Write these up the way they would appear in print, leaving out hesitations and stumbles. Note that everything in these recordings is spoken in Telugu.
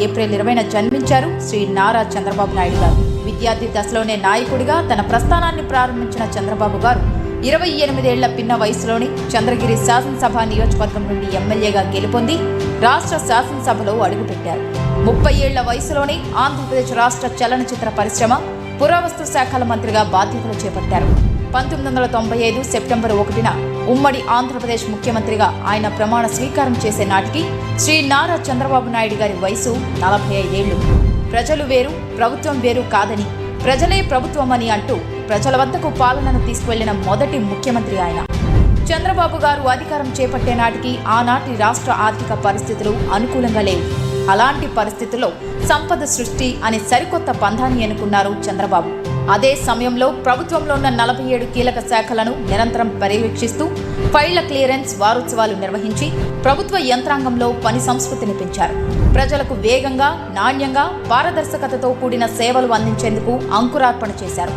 ఏప్రిల్ 20న జన్మించారు శ్రీ నారా చంద్రబాబు నాయుడు గారు. విద్యార్థి దశలోనే నాయకుడిగా తన ప్రస్థానాన్ని ప్రారంభించిన చంద్రబాబు గారు 28 ఏళ్ల పిన్న వయసులోనే చంద్రగిరి శాసనసభ నియోజకవర్గం నుండి ఎమ్మెల్యేగా గెలుపొంది రాష్ట్ర శాసనసభలో అడుగుపెట్టారు. 30 ఏళ్ల వయసులోనే ఆంధ్రప్రదేశ్ రాష్ట్ర చలనచిత్ర పరిశ్రమ, పురావస్తు శాఖల మంత్రిగా బాధ్యతలు చేపట్టారు. 1995 సెప్టెంబర్ 1న ఉమ్మడి ఆంధ్రప్రదేశ్ ముఖ్యమంత్రిగా ఆయన ప్రమాణ స్వీకారం చేసే నాటికి శ్రీ నారా చంద్రబాబు నాయుడు గారి వయసు 45 ఏళ్లు. ప్రజలు వేరు, ప్రభుత్వం వేరు కాదని, ప్రజలే ప్రభుత్వమని అంటూ ప్రజల వద్దకు పాలనను తీసుకువెళ్లిన మొదటి ముఖ్యమంత్రి ఆయన. చంద్రబాబు గారు అధికారం చేపట్టే నాటికి ఆనాటి రాష్ట్ర ఆర్థిక పరిస్థితులు అనుకూలంగా లేవు. అలాంటి పరిస్థితుల్లో సంపద సృష్టి అనే సరికొత్త పంథాన్ని ఎన్నుకున్నారు చంద్రబాబు. అదే సమయంలో ప్రభుత్వంలో ఉన్న 47 కీలక శాఖలను నిరంతరం పర్యవేక్షిస్తూ ఫైళ్ల క్లియరెన్స్ వారోత్సవాలు నిర్వహించి ప్రభుత్వ యంత్రాంగంలో పని సంస్కృతిని పెంచారు. ప్రజలకు వేగంగా, నాణ్యంగా, పారదర్శకతతో కూడిన సేవలు అందించేందుకు అంకురార్పణ చేశారు.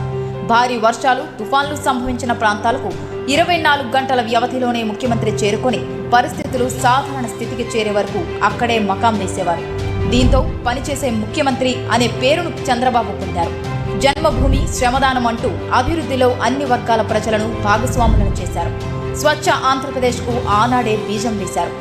భారీ వర్షాలు, తుఫాన్లు సంభవించిన ప్రాంతాలకు 24 గంటల వ్యవధిలోనే ముఖ్యమంత్రి చేరుకొని పరిస్థితులు సాధారణ స్థితికి చేరే వరకు అక్కడే మకాం వేసేవారు. దీంతో పనిచేసే ముఖ్యమంత్రి అనే పేరును చంద్రబాబు పొందారు. జన్మభూమి, శ్రమదానం అంటూ అభివృద్ధిలో అన్ని వర్గాల ప్రజలను భాగస్వాములను చేశారు. స్వచ్ఛ ఆంధ్రప్రదేశ్కు ఆనాడే బీజం వేశారు.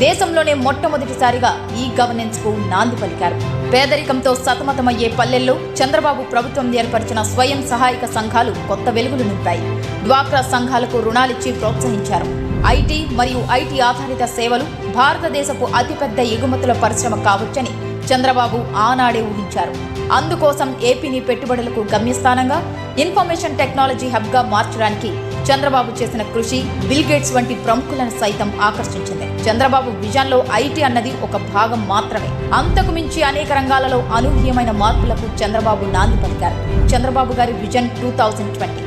దేశంలోనే మొట్టమొదటిసారిగా ఈ గవర్నెన్స్ కు నాంది పలికారు. పేదరికంతో సతమతమయ్యే పల్లెల్లో చంద్రబాబు ప్రభుత్వం ఏర్పరిచిన స్వయం సహాయక సంఘాలు కొత్త వెలుగులు నింపాయి. డ్వాక్రా సంఘాలకు రుణాలిచ్చి ప్రోత్సహించారు. ఐటీ మరియు ఐటీ ఆధారిత సేవలు భారతదేశపు అతిపెద్ద ఎగుమతుల పరిశ్రమ కావచ్చని చంద్రబాబు ఆనాడే ఊహించారు. అందుకోసం ఏపీని పెట్టుబడులకు గమ్యస్థానంగా, ఇన్ఫర్మేషన్ టెక్నాలజీ హబ్గా మార్చడానికి చంద్రబాబు చేసిన కృషి బిల్ గేట్స్ వంటి ప్రముఖులను సైతం ఆకర్షించింది. చంద్రబాబు విజన్లో ఐటీ అన్నది ఒక భాగం మాత్రమే. అంతకు మించి అనేక రంగాలలో అనూహ్యమైన మార్పులకు చంద్రబాబు నాంది పలికారు. చంద్రబాబు గారి విజన్ 2020.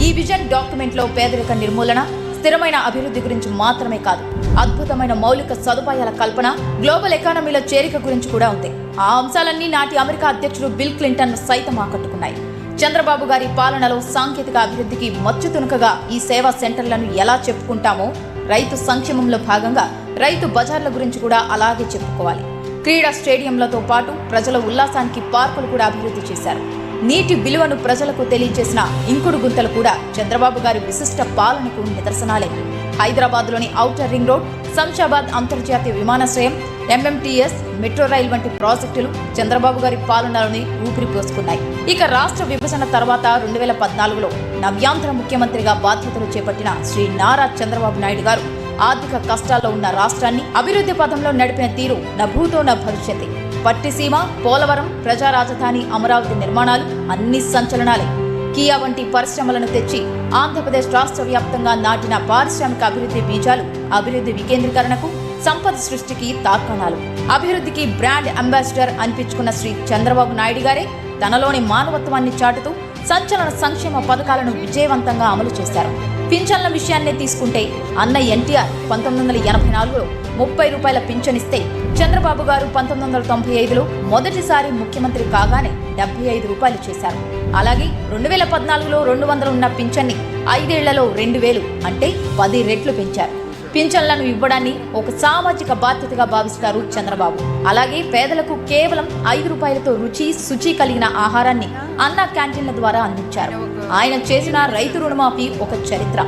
ఈ విజన్ డాక్యుమెంట్లో పేదరిక నిర్మూలన, స్థిరమైన అభివృద్ధి గురించి మాత్రమే కాదు, అద్భుతమైన మౌలిక సదుపాయాల కల్పన, గ్లోబల్ ఎకానమీలో చేరిక గురించి కూడా ఉంది. ఆ అంశాలన్నీ నాటి అమెరికా అధ్యక్షుడు బిల్ క్లింటన్ సైతం ఆకట్టుకున్నాయి. చంద్రబాబు గారి పాలనలో సాంకేతిక అభివృద్ధికి మచ్చుతునుకగా ఈ సేవా సెంటర్లను ఎలా చెప్పుకుంటామో, రైతు సంక్షేమంలో భాగంగా రైతు బజార్ల గురించి కూడా అలాగే చెప్పుకోవాలి. క్రీడా స్టేడియంలతో పాటు ప్రజల ఉల్లాసానికి పార్కులు కూడా అభివృద్ధి చేశారు. నీటి విలువను ప్రజలకు తెలియజేసిన ఇంకుడు గుంతలు కూడా చంద్రబాబు గారి విశిష్ట పాలనకు నిదర్శనాలే. హైదరాబాద్లోని ఔటర్ రింగ్ రోడ్, శంషాబాద్ అంతర్జాతీయ విమానాశ్రయం, ఎంఎంటీఎస్, మెట్రో రైల్ వంటి ప్రాజెక్టులు చంద్రబాబు గారి పాలనలోని ఊపిరి పోసుకున్నాయి. ఇక రాష్ట్ర విభజన తర్వాత 2014లో నవ్యాంధ్ర ముఖ్యమంత్రిగా బాధ్యతలు చేపట్టిన శ్రీ నారా చంద్రబాబు నాయుడు గారు ఆర్థిక కష్టాల్లో ఉన్న రాష్ట్రాన్ని అభివృద్ధి పథంలో నడిపిన తీరు నభూతో న భవిష్యత్. పట్టిసీమ, పోలవరం, ప్రజా రాజధాని అమరావతి నిర్మాణాలు అన్ని సంచలనాలే. కియా వంటి పరిశ్రమలను తెచ్చి ఆంధ్రప్రదేశ్ రాష్ట్ర వ్యాప్తంగా నాటిన పారిశ్రామిక అభివృద్ధి బీజాలు అభివృద్ధి వికేంద్రీకరణకు, సంపద సృష్టికి తార్కాణాలు. అభివృద్ధికి బ్రాండ్ అంబాసిడర్ అనిపించుకున్న శ్రీ చంద్రబాబు నాయుడు గారే తనలోని మానవత్వాన్ని చాటుతూ సంచలన సంక్షేమ పథకాలను విజయవంతంగా అమలు చేశారు. పింఛన్ల విషయాన్నే తీసుకుంటే అన్న ఎన్టీఆర్ 1984లో 30 రూపాయల పింఛనిస్తే చంద్రబాబు గారు 1995లో మొదటిసారి ముఖ్యమంత్రి కాగానే 75 రూపాయలు చేశారు. అలాగే 2014లో 200 ఉన్న పింఛన్ని 5 ఏళ్లలో 2000 అంటే 10 రెట్లు పెంచారు. పింఛన్లను ఇవ్వడాన్ని ఒక సామాజిక బాధ్యతగా భావిస్తారు చంద్రబాబు. అలాగే పేదలకు కేవలం 5 రూపాయలతో రుచి, శుచి కలిగిన ఆహారాన్ని అన్న క్యాంటీన్ల ద్వారా అందించారు. ఆయన చేసిన రైతు రుణమాఫీ ఒక చరిత్ర.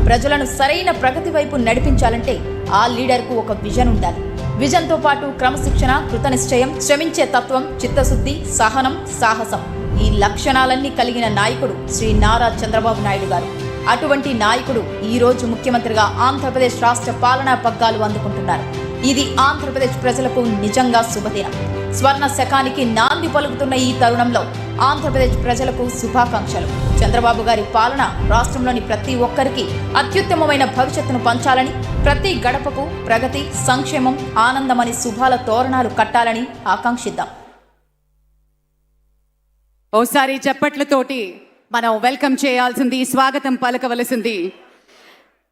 ప్రజలను సరైన ప్రగతి వైపు నడిపించాలంటే ఆ లీడర్కు ఒక విజన్ ఉండాలి. విజన్తో పాటు క్రమశిక్షణ, కృతనిశ్చయం, శ్రమించే తత్వం, చిత్తశుద్ధి, సహనం, సాహసం, ఈ లక్షణాలన్నీ కలిగిన నాయకుడు శ్రీ నారా చంద్రబాబు నాయుడు గారు. అటువంటి నాయకుడు ఈ రోజు ముఖ్యమంత్రిగా ఆంధ్రప్రదేశ్ రాష్ట్ర పాలనా పగ్గాలు అందుకుంటున్నారు. ఇది ఆంధ్రప్రదేశ్ ప్రజలకు నిజంగా శుభదినం. స్వర్ణ శకానికి నాంది పలుకుతున్న ఈ తరుణంలో ఆంధ్రప్రదేశ్ ప్రజలకు శుభాకాంక్షలు. చంద్రబాబు గారి పాలన రాష్ట్రంలోని ప్రతి ఒక్కరికి అత్యుత్తమమైన భవిష్యత్తును పంచాలని, ప్రతి గడపకు ప్రగతి, సంక్షేమం, ఆనందమని శుభాల తోరణాలు కట్టాలని ఆకాంక్షిద్దాం. ఓసారి చప్పట్లతోటి మనం వెల్కమ్ చేయాల్సింది, స్వాగతం పలకవలసింది.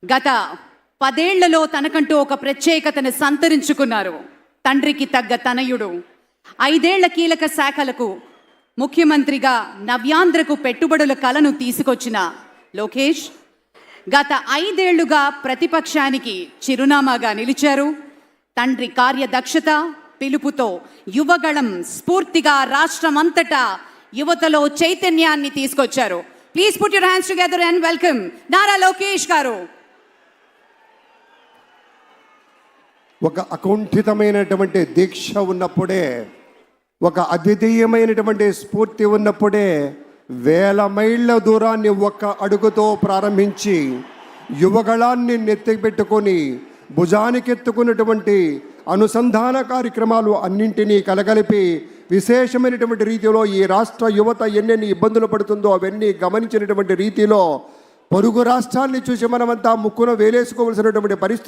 గత 10 ఏళ్లలో తనకంటూ ఒక ప్రత్యేకతను సంతరించుకున్నారు తండ్రికి తగ్గ తనయుడు. 5 ఏళ్ల కీలక శాఖలకు ముఖ్యమంత్రిగా నవ్యాంధ్రకు పెట్టుబడుల కలను తీసుకొచ్చిన లోకేష్ గత 5 ఏళ్లుగా ప్రతిపక్షానికి చిరునామాగా నిలిచారు. తండ్రి కార్యదక్షత, పిలుపుతో యువగళం స్ఫూర్తిగా రాష్ట్రమంతటా యువతలో చైతన్యాన్ని తీసుకొచ్చారు. Please put your hands together and welcome Nara Lokesh గారు. ఒక అకుంఠితమైనటువంటి దీక్ష ఉన్నప్పుడే, ఒక అద్వితీయమైనటువంటి స్ఫూర్తి ఉన్నప్పుడే వేల మైళ్ళ దూరాన్ని ఒక్క అడుగుతో ప్రారంభించి యువగళాన్ని నెత్తిపెట్టుకొని భుజానికెత్తుకున్నటువంటి అనుసంధాన కార్యక్రమాలు అన్నింటినీ కలగలిపి విశేషమైనటువంటి రీతిలో ఈ రాష్ట్ర యువత ఎన్నెన్ని ఇబ్బందులు పడుతుందో అవన్నీ గమనించినటువంటి రీతిలో పొరుగు రాష్ట్రాన్ని చూసి మనమంతా ముక్కున వేలేసుకోవలసినటువంటి పరిస్థితి